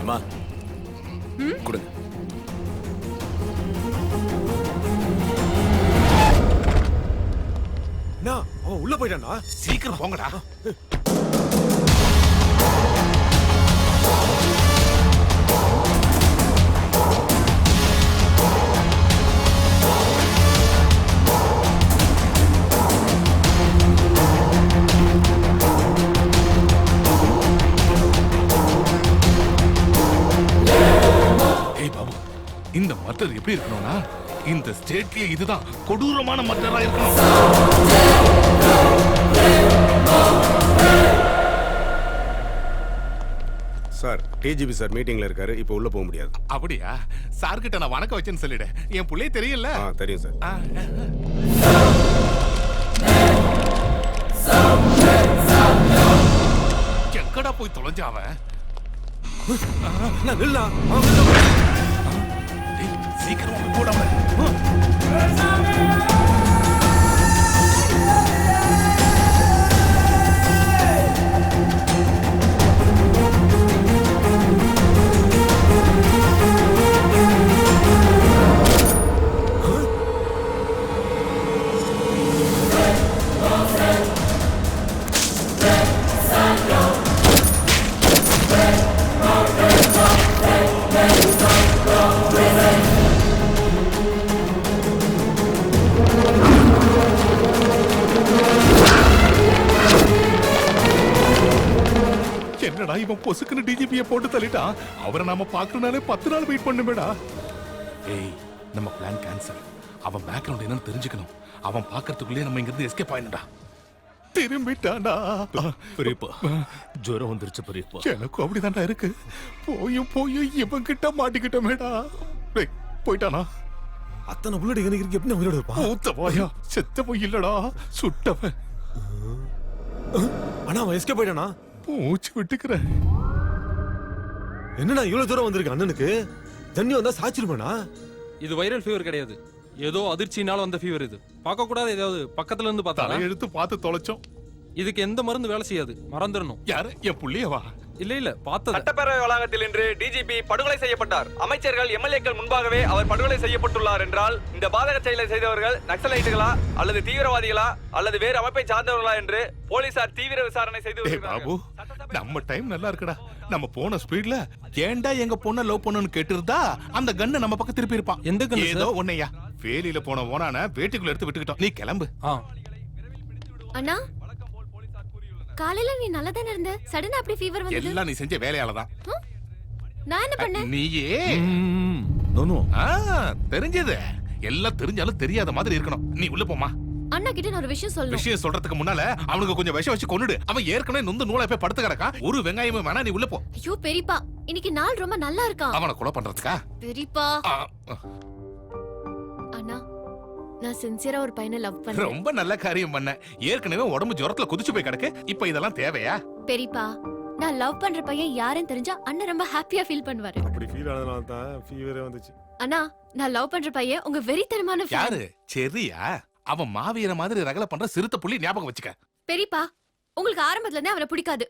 அம்மா கொடுங்க. என்ன அவன் உள்ள போயிட்டானா? சீக்கிரம் போங்கடா. இந்த மர்டர் எப்படி இருக்கணும்னா இந்த ஸ்டேட்லயே இதுதான் கொடூரமான மர்டரா இருக்கணும். சார் டிஜிபி சார் மீட்டிங்ல இருக்காரு, இப்போ உள்ள போக முடியாது. அப்படியா? சார் கிட்ட நான் வணக்கம் வச்சேன்னு சொல்லிடு. என் புள்ளைய தெரியல. தெரியும் சார். எங்கடா போய் தொலைஞ்சா அவன்? சீக்கிரம் போடாம. என்னடா இவன் பொசுக்குன்னு டிஜிபியை போட்டு தள்ளிட்டான். அவரை நாம பாக்கறனாலே 10 நாள் வெயிட் பண்ணுமேடா. ஏய், நம்ம பிளான் கேன்சல். அவன் பேக்ரவுண்ட் என்னன்னு தெரிஞ்சுக்கணும். அவன் பாக்கிறதுக்குள்ளே நம்ம இங்க இருந்து எஸ்கேப் ஆயிடணும்டா. திரும்பிட்டானா? பெரியப்பா ஜுரம் வந்துருச்சு பெரியப்பா. எனக்கு அப்படிதான்டா இருக்கு. போயும் இவன் கிட்ட மாட்டிக்கிட்டோமேடா. டேய், போயிட்டானா? அத்தனை புல்லட் எனக்கு எப்படி உயிரோட இருப்பான்? ஊத்த போயா? செத்த போய் இல்லடா, சுட்டவன். ஆனா அவன் எஸ்கேப் போயிட்டானா? மூச்சு விட்டுக்கிறேன். என்னடா இவ்வளவு தூரம் வந்திருக்கு அண்ணனுக்கு? தண்ணி வந்தா சாச்சிருப்பானா? இது வைரல் ஃபீவர் கிடையாது, ஏதோ அதிர்ச்சினால வந்த ஃபீவர். இது பார்க்க கூடாது, ஏதாவது பக்கத்துல இருந்து பார்த்தா எடுத்து பார்த்து தொலைச்சோம். இதுக்கு எந்த மருந்து வேலை செய்யாது, மறந்துடணும். யாரு? என் புள்ளியவா? இல்ல பார்த்தது. சட்டப்பேரவை வளாகத்தில் இன்று டிஜிபி படுகொலை செய்யப்பட்டார். அமைச்சர்கள் எம்எல்ஏக்கள் முன்பாகவே அவர் படுகொலை செய்யப்பட்டுள்ளார் என்றால் இந்த பாதக செயலை செய்தவர்கள் நக்சலைட்டுகளா அல்லது தீவிரவாதிகளா அல்லது வேறு அமைப்பை சார்ந்தவர்களா என்று போலீசார் தீவிர விசாரணை செய்து பாபு, நம்ம டைம் நல்லா இருக்குடா. நம்ம போன ஸ்பீட்ல ஏன்டா எங்க பொண்ண லவ் பண்ணனும் கேட்டிருந்தா அந்த கண்ணை நம்ம பக்கம் திருப்பி இருப்பான். எந்த கண்ணு? ஏதோ ஒண்ணையா வேலியில போன ஓனான வேட்டிக்குள்ள எடுத்து விட்டுக்கிட்டோம். நீ கிளம்பு. அண்ணா, காலையில நீ நல்லா தானே இருந்த, சடனா அப்படி ஃபீவர் வந்தது? எல்லாம் நீ செஞ்ச வேலையால தான். நான் என்ன பண்ணேன்? நீயே நோனோ தெரிஞ்சது எல்லாம் தெரிஞ்சாலும் தெரியாத மாதிரி இருக்கணும். நீ உள்ள போமா. அண்ணா கிட்ட நான் ஒரு விஷயம் சொல்லணும். விஷயம் சொல்றதுக்கு முன்னால அவனுக்கு கொஞ்சம் விஷம் வச்சு கொன்னுடு. அவன் ஏற்கனவே நொந்து நூலா போய் படுத்து கிடக்கான். ஒரு வெங்காயமும் வேணா, நீ உள்ள போ. ஐயோ பெரியப்பா, இன்னைக்கு நாள் ரொம்ப நல்லா இருக்கான். அவனை கொலை பண்றதுக்கா? பெரியப்பா. அண்ணா, நான் சின்சியரா ஒரு பையனை லவ் பண்றேன். ரொம்ப நல்ல காரியம் பண்ண. ஏற்கனவே உடம்பு ஜுரத்துல குதிச்சு போய் கிடக்கு. இப்ப இதெல்லாம் தேவையா? பெரியப்பா, நான் லவ் பண்ற பையன் யாருன்னு தெரிஞ்சா அண்ணன் ரொம்ப ஹாப்பியா ஃபீல் பண்ணுவாரு. அப்படி ஃபீல் ஆனதுனால தான் ஃபீவரே வந்துச்சு. அண்ணா, நான் லவ் பண்ற பையன் உங்க வெறித்தனமான fan. யாரு? சரியா? அவன் மாவீர மாதிரி ரகல பண்ற சிறுத்தை புள்ளி ஞாபகம் வச்சுக்க. பெரியப்பா, உங்களுக்கு ஆரம்பத்துல இருந்தே அவனை பிடிக்காது.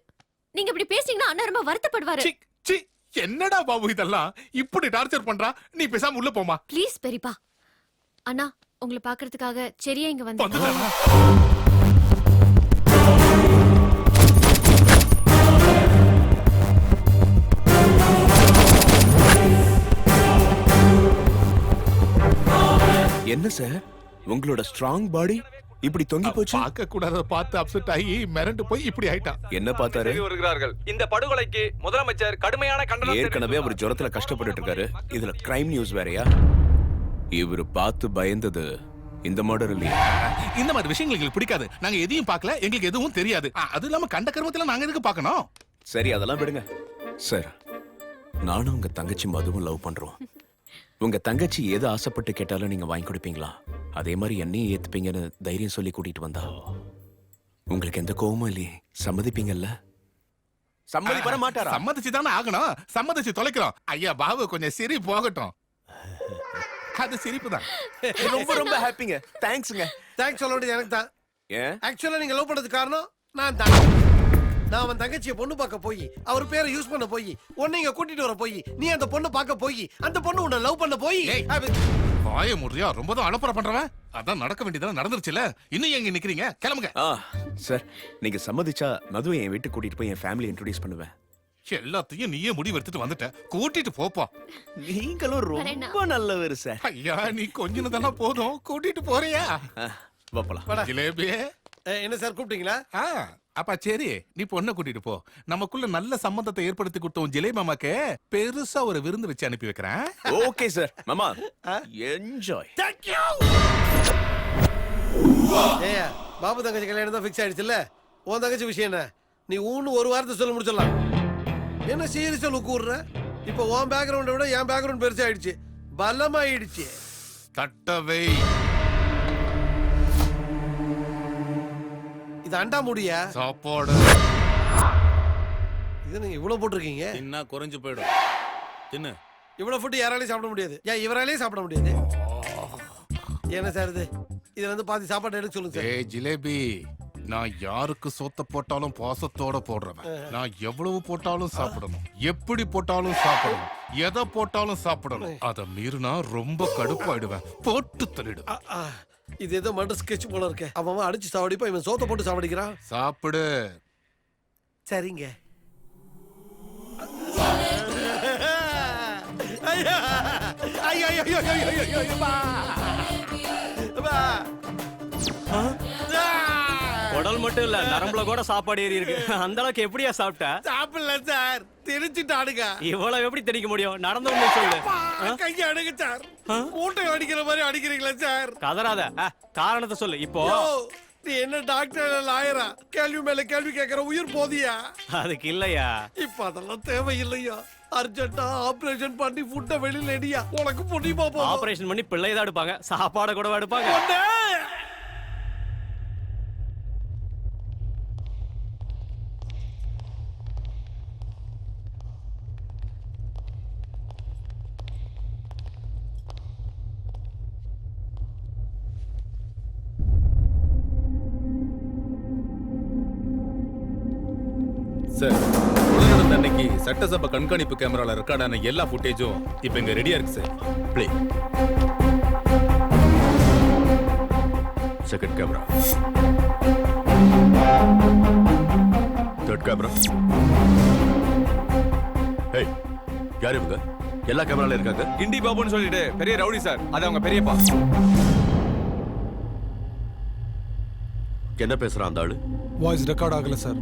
நீங்க இப்படி பேசிங்கன்னா அண்ணன் ரொம்ப வருத்தப்படுவாரு. சி, என்னடா பாபு இதெல்லாம்? இப்படி டார்ச்சர் பண்றா. நீ பேசாம உள்ள போமா. ப்ளீஸ் பெரியப்பா. அண்ணா, உங்களை பாக்குறதுக்காக சரியா இங்க வந்து. என்ன சார் உங்களோட ஸ்ட்ராங் பாடி இப்படி தொங்கி போச்சு? பார்க்க கூடாத பார்த்து அப்செட் ஆகி மிரண்டு போய் இப்படி ஆயிட்டான். என்ன பார்த்தாரு? வருகிறார்கள். இந்த படுகொலைக்கு முதலமைச்சர் கடுமையான கண்டனம். ஏற்கனவே அவர் ஜுரத்துல கஷ்டப்பட்டு இருக்காரு, இதுல கிரைம் நியூஸ் வேறயா? இவரு பார்த்து பயந்தது இந்த மர்டர் இல்லையா? இந்த மாதிரி விஷயங்கள் எங்களுக்கு பிடிக்காது. நாங்க எதையும் பார்க்கல, எங்களுக்கு எதுவும் தெரியாது. அது இல்லாம கண்ட கர்மத்துல நாங்க எதுக்கு பார்க்கணும்? சரி, அதெல்லாம் விடுங்க சார். நானும் உங்க தங்கச்சி மதுவும் லவ் பண்றோம். உங்க தங்கச்சி எது ஆசைப்பட்டு கேட்டாலும் நீங்க வாங்கி கொடுப்பீங்களா? அதே மாதிரி என்னையும் ஏத்துப்பீங்கன்னு தைரியம் சொல்லி கூட்டிட்டு வந்தா உங்களுக்கு எந்த கோவமும் இல்லையே, சம்மதிப்பீங்கல்ல? சம்மதி வர மாட்டாரா? சம்மதிச்சுதானே ஆகணும். சம்மதிச்சு தொலைக்கிறோம். ஐயா பாபு கொஞ்சம் சிரி போகட்டும். அது சிரிப்பு தான். ரொம்ப ரொம்ப ஹாப்பிங்க. தேங்க்ஸ்ங்க. தேங்க்ஸ் சொல்ல வேண்டியது எனக்கு தான். ஏன்? ஆக்சுவலா நீங்க லவ் பண்ணதுக்கு காரணம் நான் தான். நான் அவன் தங்கச்சியை பொண்ணு பார்க்க போய் அவர் பேரை யூஸ் பண்ண போய் உன்னை இங்க கூட்டிட்டு வர போய் நீ அந்த பொண்ணை பார்க்க போய் அந்த பொண்ணு உன்னை லவ் பண்ண போய் ஏய். வாய முடியா ரொம்ப தான் அலப்பற பண்றவன். அதான் நடக்க வேண்டியதெல்லாம் நடந்துருச்சுல. இன்னும் எங்க நிக்கிறீங்க? கிளம்புங்க. சார் நீங்க சம்மதிச்சா மதுவை என் வீட்டுக்கு கூட்டிட்டு போய் என் ஃபேமிலி இன்ட்ரோடியூஸ் பண்ணுவேன். எல்லாத்தையும் நீயே முடிவு எடுத்துட்டு வந்துட்ட. கூட்டிட்டு போப்பா. நீங்களும் ரொம்ப நல்லவர் சார். ஐயா நீ கொஞ்சம் போதும். கூட்டிட்டு போறியா? வாப்பலாம். ஜிலேபி. என்ன சார் கூப்பிட்டீங்களா? அப்பா சரி, நீ பொண்ணை கூட்டிட்டு போ. நமக்குள்ள நல்ல சம்பந்தத்தை ஏற்படுத்தி கொடுத்த உன் ஜிலேபி மாமாக்கு பெருசா ஒரு விருந்து வச்சு அனுப்பி வைக்கிறேன். Okay sir. மாமா என்ஜாய். ஏயா பாபு தங்கச்சி கல்யாணம் தான் ஃபிக்ஸ் ஆயிடுச்சுல்ல? உன் தங்கச்சி விஷயம் என்ன? நீ ஊன்னு ஒரு வாரத்தை சொல்ல முடிச்சிடலாம். என்ன சீரியஸா லுக்கு விடுற? இப்போ உன் பேக்ரவுண்டை விட என் பேக்ரவுண்ட் பெருசா ஆயிடுச்சு, பலமாயிடுச்சு. தட்டவை. இது அண்டா முடியா? சாப்பாடு. இது நீங்க இவ்வளவு போட்டிருக்கீங்க. தின்னா குறைஞ்சு போயிடும். தின்னு. இவ்வளவு ஃபுட் யாராலையும் சாப்பிட முடியாது. ஏன் இவராலையும் சாப்பிட முடியாது? என்ன சார் இது? இதுல இருந்து பாதி சாப்பாடு எடுக்க சொல்லுங்க சார். ஏய் ஜிலேபி, நான் யாருக்கு சோத்த போட்டாலும் பாசத்தோட போடுறவன். நான் எவ்வளவு போட்டாலும் சாப்பிடணும், எப்படி போட்டாலும் சாப்பிடணும், எதை போட்டாலும் சாப்பிடணும். அத மீறினா ரொம்ப கடுப்பாயிடுவேன், போட்டு தள்ளிடுவேன். இது ஏதோ மண்டர் ஸ்கெட்ச் போல இருக்க. அவன் அடிச்சு சாவடிப்பா, இவன் சோத்த போட்டு சாவடிக்கிறான். சாப்பிடு. சரிங்க. ஐயா ஐயா ஐயா ஐயா ஐயா ஐயா உடல் மட்டும் இல்ல, நரம்புல கூட சாப்பாடு ஏறி இருக்கு. அந்த அளவுக்கு எப்படியா சாப்பிட்ட? சாப்பிடல சார், தெரிஞ்சுட்டானுங்க. இவ்வளவு எப்படி தெரிவிக்க முடியும்? நடந்த ஒண்ணு சொல்லு. கையை அணுங்க சார். மூட்டை அடிக்கிற மாதிரி அடிக்கிறீங்களா சார்? கதறாத, காரணத்தை சொல்லு. இப்போ நீ என்ன டாக்டர் லாயரா? கேள்வி மேல கேள்வி கேட்கற உயிர் போதியா? அதுக்கு இல்லையா. இப்ப அதெல்லாம் தேவையில்லையா? அர்ஜென்ட்டா ஆபரேஷன் பண்ணி ஃபுட்ட வெளியில எடியா. உனக்கு முடியுமா? ஆபரேஷன் பண்ணி பிள்ளை தான் எடுப்பாங்க, சாப்பாட கூட எடுப்பாங்க. சார், உலகம் அன்னைக்கு சட்டசபை கண்காணிப்பு கேமரால ரெக்கார்டான எல்லா ஃபுட்டேஜும் இப்ப இங்க ரெடியா இருக்கு sir. Play. Second camera, third camera. ஏய், யார் இவங்க? எல்லா கேமரால இருக்காங்க. கிண்டி பாபுன்னு சொல்லிட்டு பெரிய ரவுடி சார், அது அவங்க பெரியப்பா. என்ன பேசுறான் அந்த ஆளு? வாய்ஸ் ரெக்கார்ட் ஆகல சார்.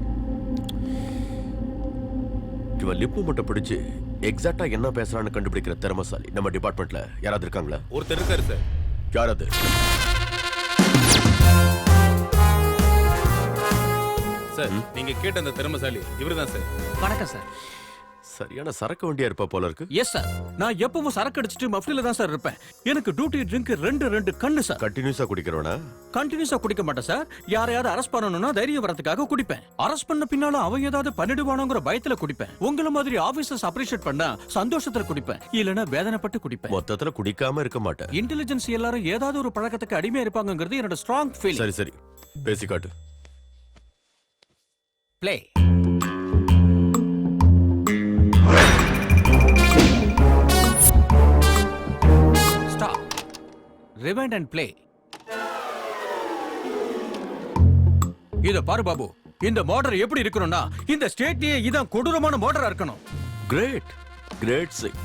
இவன் லிப்பு மட்டும் பிடிச்சு எக்ஸாக்ட்டா என்ன பேசுறான்னு கண்டுபிடிக்கிற திறமசாலி நம்ம டிபார்ட்மெண்ட்ல யாராவது இருக்காங்களா? ஒருத்தர் இருக்காரு சார். யார் அது? சார், நீங்க கேட்ட அந்த திறமசாலி இவர்தான் சார். வணக்கம் சார். சரியான சரக்கு வண்டியா இருப்பா போல இருக்கு. எஸ் சார், நான் எப்பவும் சரக்கு அடிச்சிட்டு மஃப்டில தான் சார் இருப்பேன். எனக்கு டியூட்டி ட்ரிங்க் ரெண்டு கண்ணு சார். கண்டினியூஸா குடிக்கிறவனா? கண்டினியூஸா குடிக்க மாட்டேன் சார். யாரையாவது அரெஸ்ட் பண்ணணும்னா தைரியம் வரதுக்காக குடிப்பேன். அரெஸ்ட் பண்ண பின்னாலும் அவன் ஏதாவது பண்ணிடுவானுங்கிற பயத்துல குடிப்பேன். உங்கள மாதிரி ஆபீசர்ஸ் அப்ரிஷியேட் பண்ணா சந்தோஷத்துல குடிப்பேன், இல்லனா வேதனைப்பட்டு குடிப்பேன். மொத்தத்துல குடிக்காம இருக்க மாட்டேன். இன்டெலிஜென்ஸ் எல்லாரும் ஏதாவது ஒரு பழக்கத்துக்கு அடிமையா இருப்பாங்கங்கிறது என்னோட ஸ்ட்ராங் ஃபீலிங். சரி சரி, பேசி காட்டு. ப்ளே. Rewind and play. இத பாரு பாபு, இந்த மாடர் எப்படி இருக்கணும்னா இந்த ஸ்டேட்லயே இதான் கொடூரமான மாடரா இருக்கணும். Great great Singh.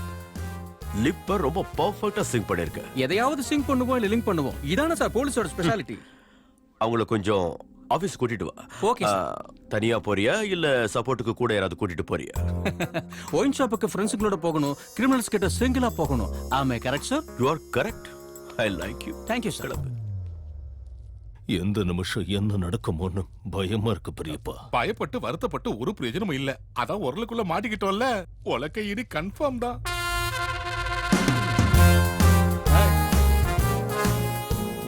லிப்ப ரொம்ப பெர்ஃபெக்ட்டா சிங் பண்ணிருக்க. எதையாவது சிங் பண்ணுவோம் இல்ல லிங்க் பண்ணுவோம். இதான சார் போலீஸோட ஸ்பெஷாலிட்டி. அவங்கள கொஞ்சம் ஆபீஸ் கூட்டிட்டு வா. Okay sir. தனியா போறியா இல்ல சப்போர்ட்டுக்கு கூட யாராவது கூட்டிட்டு போறியா? ஒயின் ஷாப்புக்கு ஃப்ரெண்ட்ஸுங்களோட போகணும், கிரிமினல்ஸ் கிட்ட சிங்கிளா போகணும். ஆமே correct sir? You are correct. I like you. Thank you sir. எந்த நிமிஷம் என்ன நடக்குமோன்னு பயமா இருக்கு பெரியப்பா. பயப்பட்டு வருத்தப்பட்டு ஒரு பிரயோஜனமும் இல்ல. அதான் உரலுக்குள்ள மாட்டிக்கிட்டோம்ல, உலக்க இடி கன்ஃபார்ம் தான்.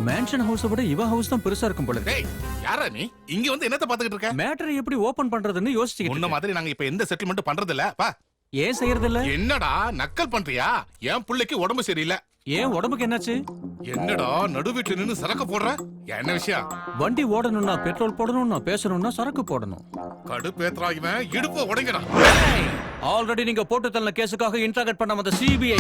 மேன்ஷன் ஹவுஸ விட இவ ஹவுஸ் தான் பெருசா இருக்கும் போல. டேய், யாரா நீ? இங்க வந்து என்னத்த பாத்துக்கிட்டு இருக்க? மேட்டரை எப்படி ஓபன் பண்றதுன்னு யோசிச்சிட்டு உன்ன மாதிரி நாங்க இப்ப எந்த செட்டில்மெண்ட் பண்றது இல்ல. பா. ஏன் செய்யறது இல்ல? என்னடா நக்கல் பண்றியா? என் புள்ளைக்கு உடம்பு சரியில்லை, ஏன் உடம்புக்கு என்னாச்சு? என்னடா நடு வீட்டுல நின்னு சரக்கு போடுற? என்ன விஷயம்? வண்டி ஓடணும்னா பெட்ரோல் போடணும்னா பேசணும்னா சரக்கு போடணும். கடுப்பேத்துறா இவன், இடுப்ப உடைங்கடா. ஆல்ரெடி நீங்க போட்டு தள்ள கேஸுக்காக இன்டராகேட் பண்ண வந்த சிபிஐ